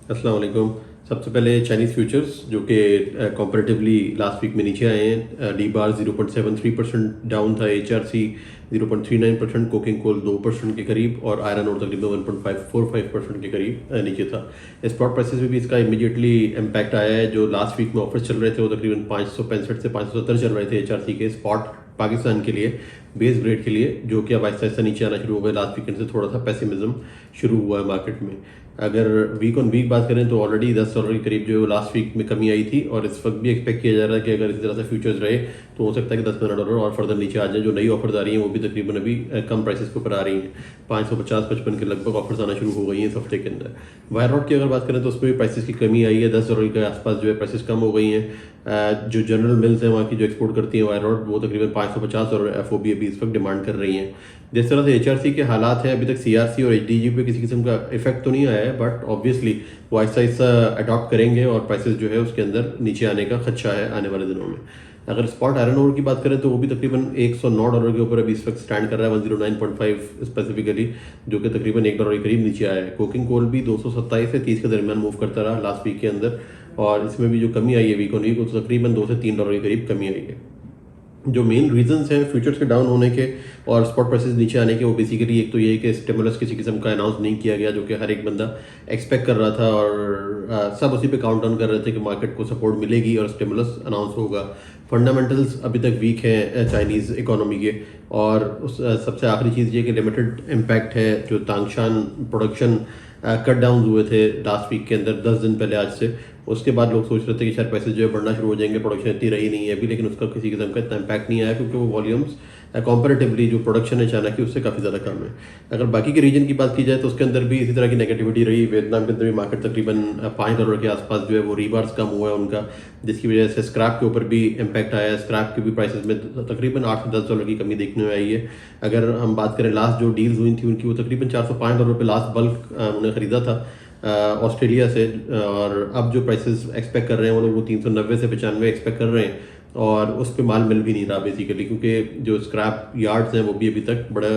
अस्सलाम वालेकुम। सबसे पहले चाइनीज़ फ्यूचर्स जो कि कंपैरेटिवली लास्ट वीक में नीचे आए हैं। डी बार 0.73% डाउन था, H R C 0.39%, coking coal 2% के करीब और आयरन और तकरीबन 1.545% के करीब नीचे था। स्पॉट प्राइसेस में भी इसका इमीडिएटली इम्पैक्ट आया है। जो लास्ट वीक में ऑफर्स चल रहे थे वो तकरीबन 565 से 570 चल रहे थे एच आर सी के स्पॉट पाकिस्तान के लिए, बेस ग्रेड के लिए, जो कि अब आहिस्ता आहिस्ता नीचे आना शुरू हो गए। लास्ट वीकेंड से थोड़ा सा पेसिमिज्म शुरू हुआ है मार्केट में। अगर वीक ऑन वीक बात करें तो ऑलरेडी $10 के करीब जो है लास्ट वीक में कमी आई थी और इस वक्त भी एक्सपेक्ट किया जा रहा है कि अगर इसी तरह से फ्यूचर्स रहे तो हो सकता है कि $10-15 और फर्दर नीचे आ जाए। जो नई ऑफर्स आ रही हैं वो भी तकरीबन अभी कम प्राइसेस के ऊपर आ रही हैं। 550-55 के लगभग ऑफर्स आना शुरू हो गई हैं इस हफ्ते के अंदर। वायर रॉड की अगर बात करें तो उसमें भी प्राइसेस की कमी आई है। $10 के आसपास जो है प्राइसेस कम हो गई हैं। जो जनरल मिल्स हैं वहाँ की जो एक्सपोर्ट करती हैं वायर रॉड, वो तकरीबन $550 FOB अभी इस वक्त डिमांड कर रही हैं। जिस तरह से HRC के हालात हैं, अभी तक CRC और HDG पे किसी किस्म का इफेक्ट तो नहीं आया है, बट ऑब्वियसली वो आहिस्ता आहिस्ता अडॉप्ट करेंगे और प्राइसेस जो है उसके अंदर नीचे आने का खदशा है आने वाले दिनों में। अगर स्पॉट आयरन ओर की बात करें तो वो भी तकरीबन $109 के ऊपर अभी इस वक्त स्टैंड कर रहा है, 109.5 स्पेसिफिकली, जो कि तकरीबन $1 के करीब नीचे आया है। कोकिंग कोल भी 227 से 30 के दरमियान मूव करता रहा लास्ट वीक के अंदर, और इसमें भी जो कमी आई है वीक ऑन वीक, वो तकरीबन $2 से $3 के करीब कमी आई है। जो मेन रीजंस हैं फ्यूचर्स के डाउन होने के और स्पॉट प्राइसेस नीचे आने के, वो बेसिकली एक तो ये है कि स्टिमुलस किसी किस्म का अनाउंस नहीं किया गया, जो कि हर एक बंदा एक्सपेक्ट कर रहा था और सब उसी पे काउंट डाउन कर रहे थे कि मार्केट को सपोर्ट मिलेगी और स्टिमुलस अनाउंस होगा। फंडामेंटल्स अभी तक वीक हैं चाइनीज़ इकोनॉमी के, और सबसे आखिरी चीज़ ये कि लिमिटेड इम्पैक्ट है। जो तांगशान प्रोडक्शन कट डाउन हुए थे लास्ट वीक के अंदर 10 दिन पहले आज से, उसके बाद लोग सोच रहे थे कि शायद पैसे जो है बढ़ना शुरू हो जाएंगे, प्रोडक्शन इतनी रही नहीं है अभी, लेकिन उसका किसी किस्म का इतना इम्पैक्ट नहीं आया क्योंकि वो वॉल्यूम्स कंपैरेटिवली जो प्रोडक्शन है चाइना की उससे काफ़ी ज़्यादा कम है। अगर बाकी के रीजन की बात की जाए तो उसके अंदर भी इसी तरह की नेगेटिविटी रही। वियतनाम के अंदर भी मार्केट तकरीबन $5 के आसपास जो है वो रीबार्स कम हुआ है उनका, जिसकी वजह से स्क्रैप के ऊपर भी इम्पैक्ट आया है। स्क्रैप के भी प्राइसेस में तकरीबन $8 से $10 की कमी देखने में आई है। अगर हम बात करें लास्ट जो डील्स हुई थी उनकी, वो तकरीबन $405 पे लास्ट बल्क उन्होंने ख़रीदा था ऑस्ट्रेलिया से, और अब जो प्राइसेस एक्सपेक्ट कर रहे हैं वो लोग वो 390 से 95 एक्सपेक्ट कर रहे हैं, और उस पर माल मिल भी नहीं रहा बेसिकली, क्योंकि जो स्क्रैप यार्ड्स हैं वो भी अभी तक बड़ा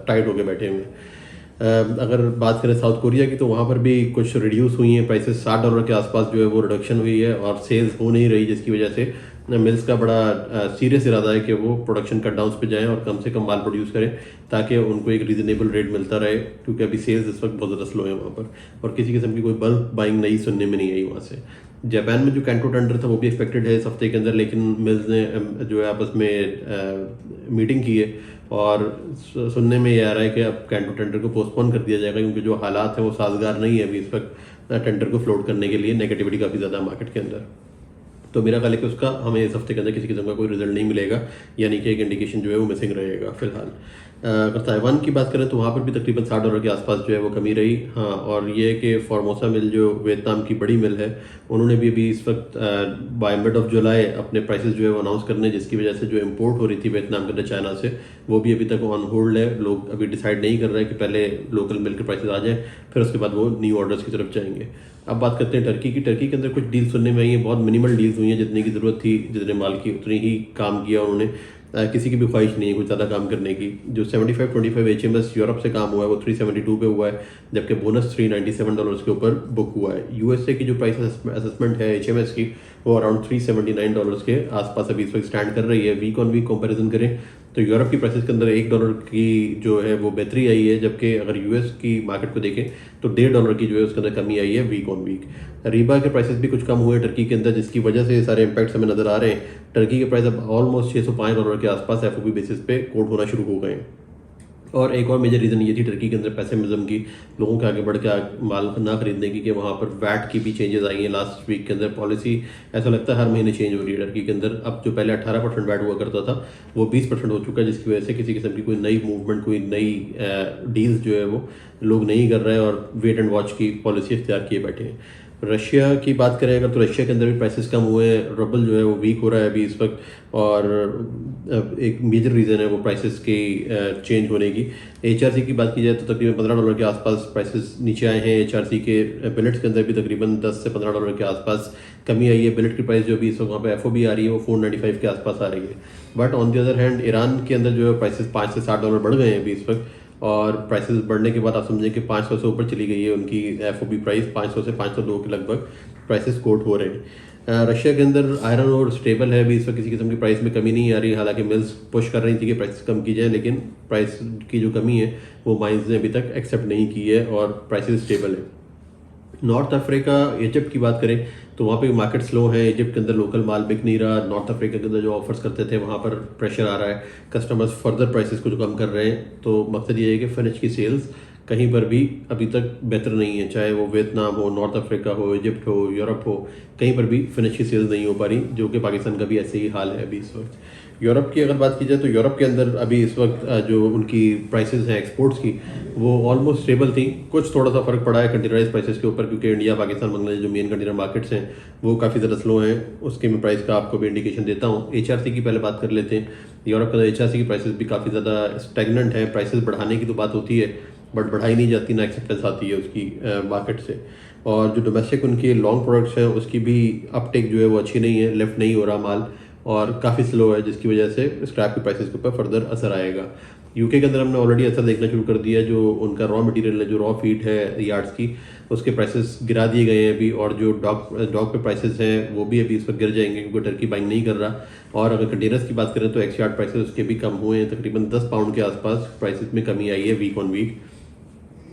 टाइट होके बैठे हुए हैं। अगर बात करें साउथ कोरिया की तो वहाँ पर भी कुछ रिड्यूस हुई हैं प्राइसेस, $60 के आसपास जो है वो रिडक्शन हुई है और सेल्स हो नहीं रही, जिसकी वजह से मिल्स का बड़ा सीरियस इरादा है कि वो प्रोडक्शन कट डाउन पे जाएं और कम से कम माल प्रोड्यूस करें ताकि उनको एक रीजनेबल रेट मिलता रहे, क्योंकि अभी सेल्स इस वक्त बहुत ज़्यादा स्लो है वहाँ पर और किसी किस्म की कोई बल्क बाइंग नई सुनने में नहीं आई वहाँ से। जापान में जो कैंटो टेंडर था वो भी एक्सपेक्टेड है इस हफ्ते के अंदर, लेकिन मिल्स ने जो है आपस में मीटिंग की है और सुनने में ये आ रहा है कि अब कैंटो टेंडर को पोस्टपोन कर दिया जाएगा, क्योंकि जो हालात हैं वो साजगार नहीं है अभी इस वक्त टेंडर को फ्लोट करने के लिए। नेगेटिविटी काफ़ी ज़्यादा मार्केट के अंदर, तो मेरा ख्याल है कि उसका हमें इस हफ्ते के अंदर किसी किस्म का कोई रिजल्ट नहीं मिलेगा, यानी कि एक इंडिकेशन जो है वो मिसिंग रहेगा फिलहाल। अगर ताइवान की बात करें तो वहाँ पर भी तकरीबन $60 के आसपास जो है वो कमी रही। हाँ, और ये कि फॉर्मोसा मिल जो वियतनाम की बड़ी मिल है, उन्होंने भी अभी इस वक्त बाय मिड ऑफ जुलाई अपने प्राइसेस जो है वो अनाउंस करने, जिसकी वजह से जो इम्पोर्ट हो रही थी वियतनाम के अंदर चाइना से, वो भी अभी तक ऑन होल्ड है। लोग अभी डिसाइड नहीं कर रहे हैं कि पहले लोकल मिल के प्राइसेस आ जाएँ, फिर उसके बाद वो न्यू ऑर्डर्स की तरफ जाएंगे। अब बात करते हैं टर्की की। टर्की के अंदर कुछ डील सुनने में आई है, बहुत मिनिमल डील्स हुई हैं, जितने की ज़रूरत थी, जितने माल की उतनी ही काम किया उन्होंने। किसी की भी ख्वाहिश नहीं है कुछ ज़्यादा काम करने की। जो 75-25 HMS यूरोप से काम हुआ है वो 372 पे हुआ है, जबकि बोनस $397 के ऊपर बुक हुआ है। USA की जो प्राइस असेसमेंट है HMS की, वो अराउंड $379 के आसपास अभी इस वक्त स्टैंड कर रही है। वीक ऑन वीक कंपैरिजन करें तो यूरोप की प्राइसेस के अंदर $1 की जो है वो बेहतरी आई है, जबकि अगर US की मार्केट को देखें तो $1.5 की जो है उसके अंदर कमी आई है वीक ऑन वीक। रीबा के प्राइसेस भी कुछ कम हुए टर्की के अंदर, जिसकी वजह से सारे इम्पैक्ट्स हमें नजर आ रहे हैं। टर्की के प्राइस अब ऑलमोस्ट $605 के आसपास FOB बेसिस पे कोट होना शुरू हो गए हैं। और एक और मेजर रीज़न ये थी टर्की के अंदर पेसिमिज्म की, लोगों के आगे बढ़ के माल ना खरीदने की, कि वहाँ पर वैट की भी चेंजेस आई हैं लास्ट वीक के अंदर। पॉलिसी ऐसा लगता है हर महीने चेंज हो रही है टर्की के अंदर। अब जो पहले 18% वैट हुआ करता था वो 20% हो चुका है, जिसकी वजह से किसी किस्म की कोई नई मूवमेंट, कोई नई डील्स जो है वो लोग नहीं कर रहे हैं और वेट एंड वॉच की पॉलिसी इख्तियार किए बैठे हैं। रशिया की बात करें अगर तो रशिया के अंदर भी प्राइसेस कम हुए हैं, रबल जो है वो वीक हो रहा है अभी इस वक्त, और एक मेजर रीज़न है वो प्राइसेस की चेंज होने की। HRC की बात की जाए तो तकरीबन $15 के आसपास प्राइसेस नीचे आए हैं। HRC के बिलेट्स के अंदर भी तकरीबन $10 से $15 के आसपास कमी आई है। बिलेट की प्राइस जो भी इस वक्त वहाँ पे FOB आ रही है वो $495 के आसपास आ रही है। But on the other hand Iran के अंदर जो है प्राइसेस $5 से $7 बढ़ गए हैं अभी इस वक्त, और प्राइसेस बढ़ने के बाद आप समझें कि 500 से ऊपर चली गई है उनकी FOB प्राइस, 500 से 502 के लगभग प्राइसेस कोट हो रहे हैं। रशिया के अंदर आयरन और स्टेबल है, अभी इस वक्त किसी किस्म की प्राइस में कमी नहीं आ रही, हालांकि मिल्स पुश कर रही थी कि प्राइस कम की जाए, लेकिन प्राइस की जो कमी है वो माइंस ने अभी तक एक्सेप्ट नहीं की है और प्राइसेस स्टेबल है। नॉर्थ अफ्रीका, इजिप्ट की बात करें तो वहाँ पे मार्केट स्लो है। इजिप्ट के अंदर लोकल माल बिक नहीं रहा। नॉर्थ अफ्रीका के अंदर जो ऑफर्स करते थे वहाँ पर प्रेशर आ रहा है, कस्टमर्स फर्दर प्राइसेस को जो कम कर रहे हैं। तो मकसद ये है कि फिनिश की सेल्स कहीं पर भी अभी तक बेहतर नहीं है, चाहे वो वियतनाम हो, नॉर्थ अफ्रीका हो, इजिप्ट हो, यूरोप हो, कहीं पर भी फिनिश की सेल्स नहीं हो पा रही, जो कि पाकिस्तान का भी ऐसे ही हाल है अभी इस वक्त। यूरोप की अगर बात की जाए तो यूरोप के अंदर अभी इस वक्त जो उनकी प्राइसेस हैं एक्सपोर्ट्स की, वो ऑलमोस्ट स्टेबल थी। कुछ थोड़ा सा फर्क पड़ा है कंटेनराइज प्राइसेस के ऊपर, क्योंकि इंडिया, पाकिस्तान, बांग्लादेश जो मेन कंटेनर मार्केट्स हैं वो काफ़ी ज़्यादा स्लो हैं। उसके मैं प्राइस का आपको भी इंडिकेशन देता हूँ। HRC की पहले बात कर लेते हैं। यूरोप के अंदर HRC की प्राइसेस भी काफ़ी ज़्यादा स्टैगनेंट है। प्राइसेस बढ़ाने की तो बात होती है बट बढ़ाई नहीं जाती, ना एक्सेप्टेंस आती है उसकी मार्केट से। और जो डोमेस्टिक उनके लॉन्ग प्रोडक्ट्स हैं उसकी भी अपटेक जो है वो अच्छी नहीं है, लिफ्ट नहीं हो रहा माल और काफ़ी स्लो है, जिसकी वजह से स्क्रैप की प्राइसेस के ऊपर फर्दर असर आएगा। यूके के अंदर हमने ऑलरेडी असर देखना शुरू कर दिया है। जो उनका रॉ मटेरियल है, जो रॉ फीड है यार्ड्स की, उसके प्राइसेस गिरा दिए गए हैं अभी। और जो डॉग पे प्राइसेस हैं वो भी अभी इस वक्त गिर जाएंगे, क्योंकि टर्की बाइंग नहीं कर रहा। और अगर कंटेनर्स की बात करें तो एक्स यार्ड प्राइसेस उसके भी कम हुए हैं, तकरीबन 10 पाउंड के आसपास प्राइसेस में कमी आई है वीक ऑन वीक।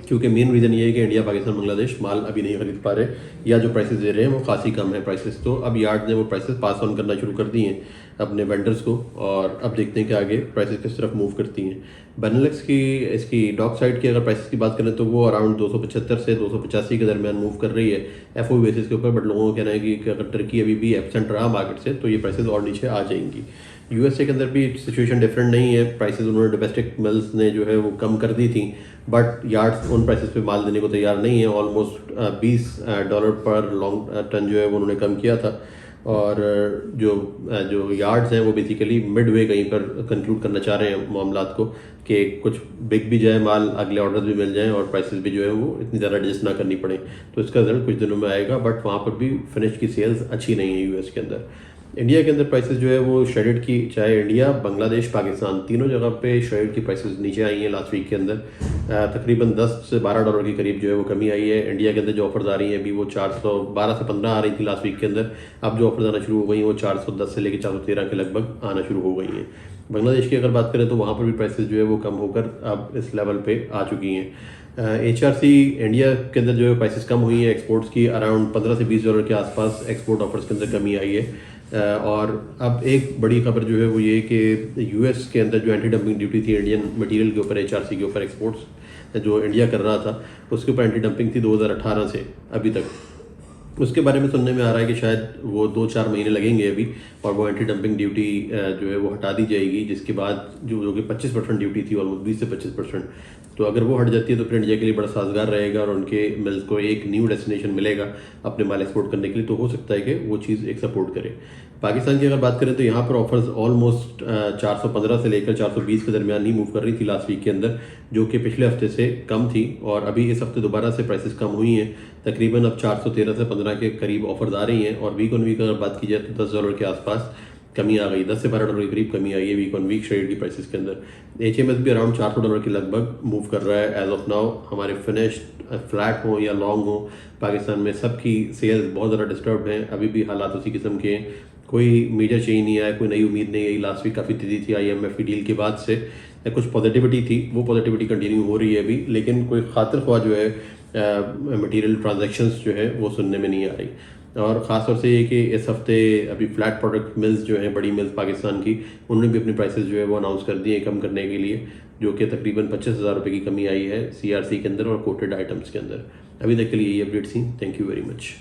क्योंकि मेन रीज़न ये है कि इंडिया, पाकिस्तान, बांग्लादेश माल अभी नहीं खरीद पा रहे, या जो प्राइसेस दे रहे हैं वो खासी कम है प्राइसेस। तो अब यार्ड ने वो प्राइसेस पास ऑन करना शुरू कर दिए हैं अपने वेंडर्स को, और अब देखते हैं कि आगे प्राइसेस किस तरफ मूव करती हैं। बेनेलक्स की, इसकी डॉक साइड की अगर प्राइसेस की बात करें तो वो अराउंड 275 से 285 के दरमियान मूव कर रही है FOB बेसिस के ऊपर। बट लोगों का कहना है कि अगर टर्की अभी भी एब्सेंट रहा मार्केट से तो ये प्राइसेस और नीचे आ जाएंगी। USA के अंदर भी सिचुएशन डिफरेंट नहीं है। प्राइसेस उन्होंने डोमेस्टिक मिल्स ने जो है वो कम कर दी थी, बट यार्ड्स उन प्राइसेस पे माल देने को तैयार नहीं है। ऑलमोस्ट $20 पर लॉन्ग टन जो है वो उन्होंने कम किया था। और जो यार्ड्स हैं वो बेसिकली मिडवे कहीं पर कंक्लूड करना चाह रहे हैं मामलात को, कि कुछ बिक भी जाए माल, अगले ऑर्डर्स भी मिल जाएं और प्राइसेस भी जो है वो इतनी ज़्यादा एडजस्ट ना करनी पड़े। तो इसका रिजल्ट कुछ दिनों में आएगा, बट वहाँ पर भी फिनिश की सेल्स अच्छी नहीं है US के अंदर। इंडिया के अंदर प्राइसेस जो है वो श्रेडेड की, चाहे इंडिया, बांग्लादेश, पाकिस्तान, तीनों जगह पे श्रेडेड की प्राइसेस नीचे आई हैं लास्ट वीक के अंदर। तकरीबन $10 से $12 के करीब जो है वो कमी आई है। इंडिया के अंदर जो ऑफर्स आ रही हैं अभी वो 412 से 15 आ रही थी लास्ट वीक के अंदर। अब जो ऑफर्स आना शुरू हो गई हैं वो 410 से लेकर 413 के लगभग आना शुरू हो गई हैं। बांग्लादेश की अगर बात करें तो वहाँ पर भी प्राइसेस जो है वो कम होकर अब इस लेवल पे आ चुकी हैं। HRC इंडिया के अंदर जो है प्राइसेस कम हुई हैं एक्सपोर्ट्स की, अराउंड $15 से $20 के आसपास एक्सपोर्ट ऑफर्स के अंदर कमी आई है। और अब एक बड़ी खबर जो है वो ये कि US के अंदर जो एंटी डंपिंग ड्यूटी थी इंडियन मटेरियल के ऊपर, HRC के ऊपर, एक्सपोर्ट्स जो इंडिया कर रहा था उसके ऊपर एंटी डंपिंग थी 2018 से अभी तक। उसके बारे में सुनने में आ रहा है कि शायद वो 2-4 महीने लगेंगे अभी, और वो एंटी डंपिंग ड्यूटी जो है वो हटा दी जाएगी, जिसके बाद जो कि 25% ड्यूटी थी, ऑलमोस्ट 20 से 25%। तो अगर वो हट जाती है तो फिर इंडिया के लिए बड़ा साजगार रहेगा और उनके मिल्स को एक न्यू डेस्टिनेशन मिलेगा अपने माल एक्सपोर्ट करने के लिए। तो हो सकता है कि वो चीज़ एक सपोर्ट करे। पाकिस्तान की अगर बात करें तो यहाँ पर ऑफर्स ऑलमोस्ट 415 से लेकर 420 के दरमियान ही मूव कर रही थी लास्ट वीक के अंदर, जो कि पिछले हफ्ते से कम थी। और अभी इस हफ्ते दोबारा से प्राइसेस कम हुई हैं, तकरीबन अब 413 से 15 के करीब ऑफर्स आ रही हैं। और वीक ऑन वीक अगर बात की जाए तो $10 के आसपास कमी आ गई, $10 से $12 के करीब कमी आई है वीक ऑन वीक श्रेड की प्राइसेस के अंदर। HMS भी अराउंड $400 के लगभग मूव कर रहा है एज ऑफ नाउ। हमारे फिनिश्ड फ्लैट हो या लॉन्ग हो, पाकिस्तान में सबकी सेल्स बहुत ज़्यादा डिस्टर्ब हैं। अभी भी हालात उसी किस्म के हैं, कोई मेजर चेंज नहीं आया, कोई नई उम्मीद नहीं आई। लास्ट वीक काफ़ी तेज़ी थी IMF की डील के बाद से, कुछ पॉजिटिविटी थी, वो पॉजिटिविटी कंटिन्यू हो रही है अभी, लेकिन कोई खातिर ख्वाह जो है मटेरियल ट्रांजैक्शंस जो है वो सुनने में नहीं आ रही। और ख़ास तौर से ये कि इस हफ्ते अभी फ्लैट प्रोडक्ट मिल्स जो हैं, बड़ी मिल्स पाकिस्तान की, उन्होंने भी अपनी प्राइसेस जो है वो अनाउंस कर दिए कम करने के लिए, जो कि तकरीबन $25,000 की कमी आई है CRC के अंदर और कोटेड आइटम्स के अंदर। अभी तक के लिए ये अपडेट्स थी। Thank you very much.